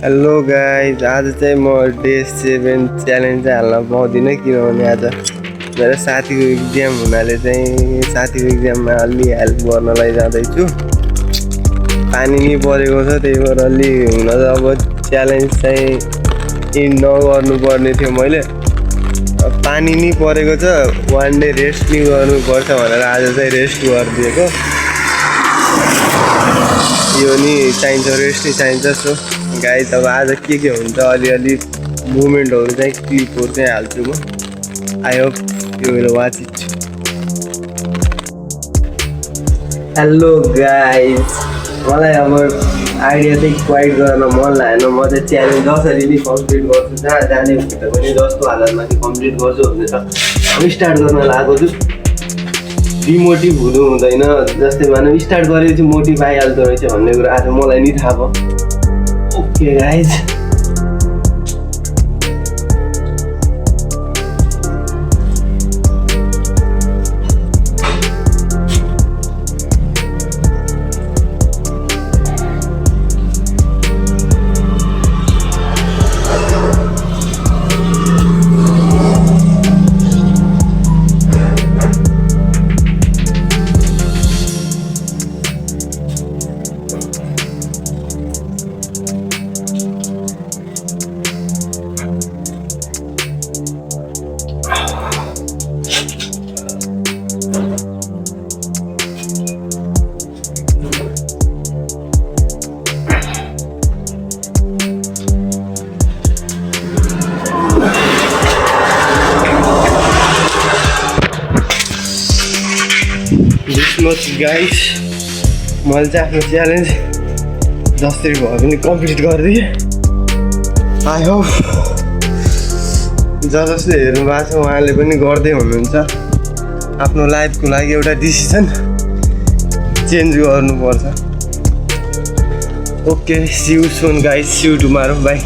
Hello guys, आज चाहिँ म डे 7 च्यालेन्ज चाहिँ हाल्न पाउँदिनँ किनभने आज मेरो साथीको इक्जाम हुनाले चाहिँ साथीको इक्जाममा अलि हेल्प गर्नलाई जाँदैछु। पानी नि परेको छ, त्यही भएर अलि हुन त अब च्यालेन्ज चाहिँ इन्ड नगर्नुपर्ने थियो मैले। पानी नि परेको छ, वान डे रेस्ट नि गर्नुपर्छ भनेर आज चाहिँ रेस्ट गरिदिएको। यो नि चाहिन्छ, रेस्ट नि चाहिन्छ। सो गाइस, अब आज के हुन्छ अलिअलि मुभमेन्टहरू चाहिँ क्लिपहरू चाहिँ हाल्छु म। I hope you will watch it. Hello guys, मलाई अब आइडिया चाहिँ क्वाइट गर्न मन लागेन। म चाहिँ च्यालेन्ज जसरी नि कम्प्लिट गर्छु, जहाँ जाने भने पनि जस्तो हालतमा चाहिँ कम्प्लिट गर्छु भनेर स्टार्ट गर्न लागेको छु। डिमोटिभ हुनु हुँदैन, जस्तै भनौँ स्टार्ट गरेपछि मोटिभ आइहाल्दो रहेछ भन्ने कुरा आज मलाई नि थाहा भयो। ओके गाइज, गाइस, मैले चाहिँ आफ्नो च्यालेन्ज जसरी भए पनि कम्प्लिट गरिदिएँ। आई होप जसले हेर्नु भएको छ उहाँले पनि गर्दै हुनुहुन्छ। आफ्नो लाइफको लागि एउटा डिसिसन चेन्ज गर्नुपर्छ। Okay, see you soon guys, see you tomorrow, by.